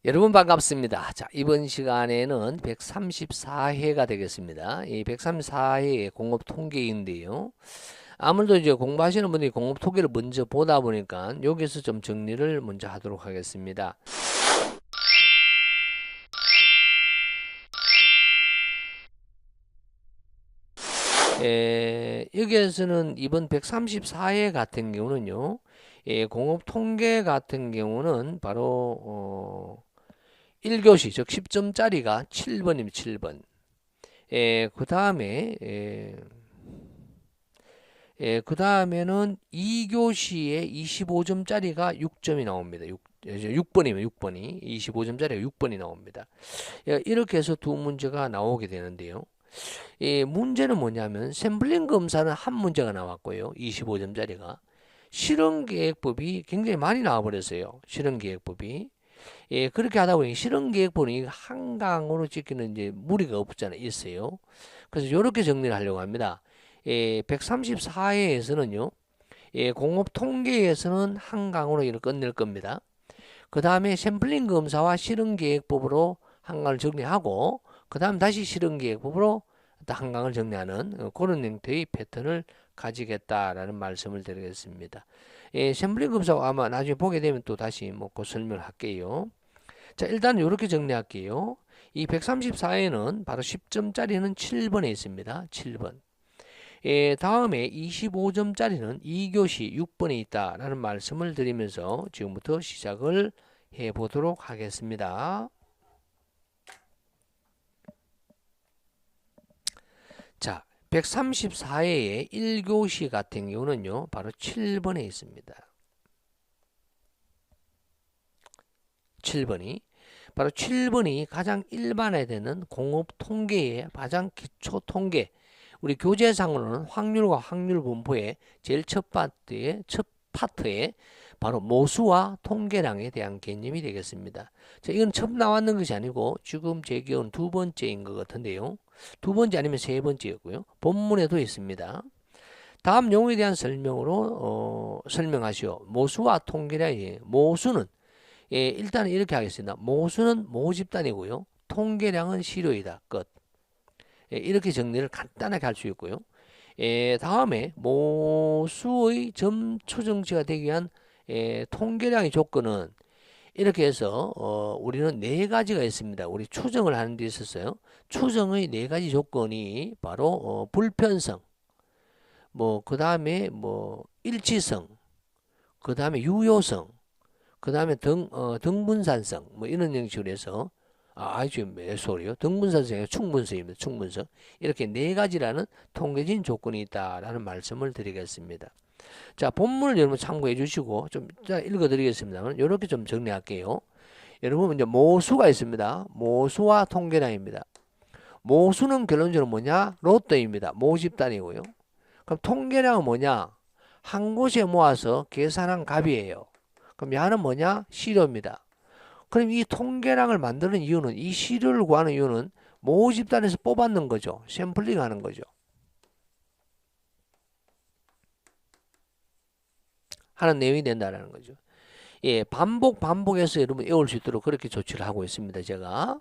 여러분 반갑습니다. 자, 이번 시간에는 134회가 되겠습니다. 이 134회의 공업 통계인데요. 아무래도 이제 공부하시는 분들이 공업 통계를 먼저 보다 보니까 여기서 좀 정리를 먼저 하도록 하겠습니다. 여기에서는 이번 134회 같은 경우는요. 공업 통계 같은 경우는 바로 1교시 즉 10점짜리가 7번입니다. 7번. 그 다음에 그 다음에는 2교시에 25점짜리가 6점이 나옵니다. 6번이면 6번이 25점짜리가 6번이 나옵니다. 이렇게 해서 두 문제가 나오게 되는데요. 문제는 뭐냐면 샘플링 검사는 한 문제가 나왔고요. 25점짜리가 실험계획법이 굉장히 많이 나와버렸어요. 실험계획법이. 그렇게 하다 보니 실험계획법이 한강으로 찍기는 이제 무리가 없잖아요. 있어요. 그래서 이렇게 정리를 하려고 합니다. 134회에서는요, 공업 통계에서는 한강으로 이를 끝낼 겁니다. 그 다음에 샘플링 검사와 실험계획법으로 한강을 정리하고, 그 다음 다시 실험계획법으로 한강을 정리하는 그런 형태의 패턴을 가지겠다라는 말씀을 드리겠습니다. 샘플링 검사 아마 나중에 보게 되면 또 다시 그 설명을 할게요. 자, 일단 이렇게 정리할게요. 이 134회는 바로 10점짜리는 7번에 있습니다. 7번. 다음에 25점짜리는 2교시 6번에 있다라는 말씀을 드리면서 지금부터 시작을 해 보도록 하겠습니다. 자, 134회의 1교시 같은 경우는요, 바로 7번에 있습니다. 7번이 바로 7번이 가장 일반화되는 공업 통계의 가장 기초 통계. 우리 교재상으로는 확률과 확률 분포의 제일 첫 파트에 바로 모수와 통계량에 대한 개념이 되겠습니다. 자, 이건 처음 나왔는 것이 아니고 지금 제 기억은 두 번째인 것 같은데요. 두 번째 아니면 세 번째였고요. 본문에도 있습니다. 다음 용어에 대한 설명으로 설명하시오. 모수와 통계량이에요. 모수는 일단 이렇게 하겠습니다. 모수는 모집단이고요. 통계량은 실효이다. 끝. 이렇게 정리를 간단하게 할 수 있고요. 다음에 모수의 점 추정치가 되기 위한 통계량의 조건은 이렇게 해서 우리는 네 가지가 있습니다. 우리 추정을 하는 데 있었어요. 추정의 네 가지 조건이 바로 불편성, 그 다음에 일치성, 그 다음에 유효성, 그 다음에 등분산성, 이런 형식으로 해서, 아주 소리요. 등분산성이 충분성입니다. 충분성. 이렇게 네 가지라는 통계적인 조건이 있다라는 말씀을 드리겠습니다. 자, 본문을 여러분 참고해 주시고, 좀 읽어 드리겠습니다만, 이렇게 좀 정리할게요. 여러분, 이제 모수가 있습니다. 모수와 통계량입니다. 모수는 결론적으로 뭐냐? 로또입니다. 모집단이고요. 그럼 통계량은 뭐냐? 한 곳에 모아서 계산한 값이에요. 그럼 야는 뭐냐? 시료입니다. 그럼 이 통계량을 만드는 이유는, 이 시료를 구하는 이유는 모집단에서 뽑았는 거죠. 샘플링 하는 거죠. 하는 내용이 된다는 거죠. 반복해서 여러분 외울 수 있도록 그렇게 조치를 하고 있습니다. 제가.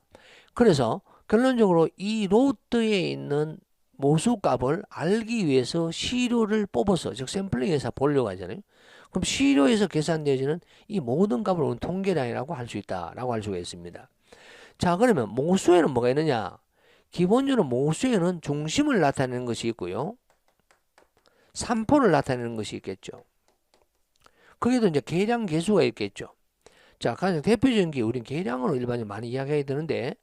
그래서 결론적으로 이 로트에 있는 모수값을 알기 위해서 시료를 뽑아서, 즉 샘플링해서 보려고 하잖아요. 그럼 시료에서 계산되어지는 이 모든 값을 우리는 통계량이라고 할 수 있다라고 할 수가 있습니다. 자, 그러면 모수에는 뭐가 있느냐? 기본적으로 모수에는 중심을 나타내는 것이 있고요. 산포를 나타내는 것이 있겠죠. 거기도 이제 계량 계수가 있겠죠. 자, 가장 대표적인 게 우린 계량으로 일반적으로 많이 이야기해야 되는데,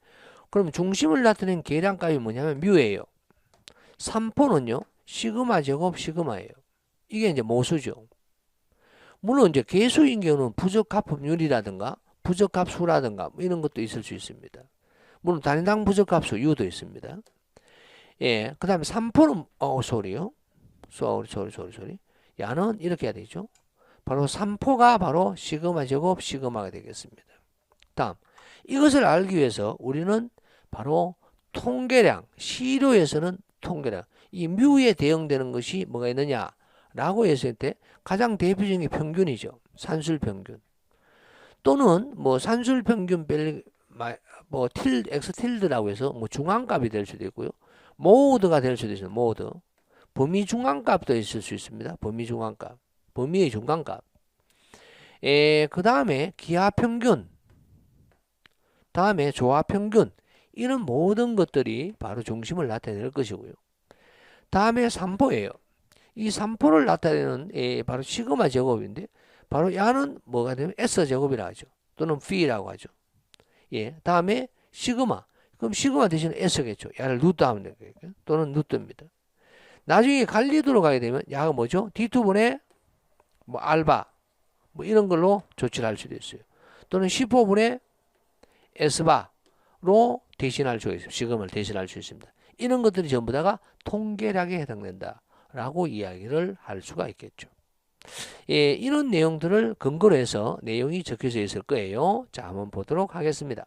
그럼 중심을 나타내는 계량값이 뭐냐면 뮤예요. 산포는요, 시그마 제곱 시그마예요. 이게 이제 모수죠. 물론 이제 계수인 경우는 부적합법률이라든가 부적합수라든가 이런 것도 있을 수 있습니다. 물론 단위당 부적합수 U도 있습니다. 그 다음에 산포는 소리요. 소리. 야는 이렇게 해야 되죠. 바로 산포가 바로 시그마 제곱 시그마가 되겠습니다. 다음, 이것을 알기 위해서 우리는 바로 통계량, 시료에서는 통계량, 이 뮤에 대응되는 것이 뭐가 있느냐 라고 했을 때 가장 대표적인 게 평균이죠. 산술 평균. 또는 뭐 산술 평균 x tilde라고 해서 뭐 중앙값이 될 수도 있고요. 모드가 될 수도 있어요. 모드. 범위 중간값도 있을 수 있습니다. 범위 중간값. 범위의 중간값. 그 다음에 기하 평균. 다음에 조합 평균. 이런 모든 것들이 바로 중심을 나타낼 것이고요. 다음에 산포예요. 이 산포를 나타내는 바로 시그마 제곱인데 바로 야는 뭐가 되면 S 제곱이라고 하죠. 또는 P라고 하죠. 예. 다음에 시그마. 그럼 시그마 대신 S겠죠. 야를 루트 하면 되겠죠. 또는 루트입니다. 나중에 관리도로 가게 되면 야가 뭐죠? D2분의 뭐 알바 뭐 이런 걸로 조치를 할 수도 있어요. 또는 15분의 S바로 대신할 수 있어요. 시그마를 대신할 수 있습니다. 이런 것들이 전부 다가 통계량에 해당된다라고 이야기를 할 수가 있겠죠. 예, 이런 내용들을 근거로 해서 내용이 적혀져 있을 거예요. 자, 한번 보도록 하겠습니다.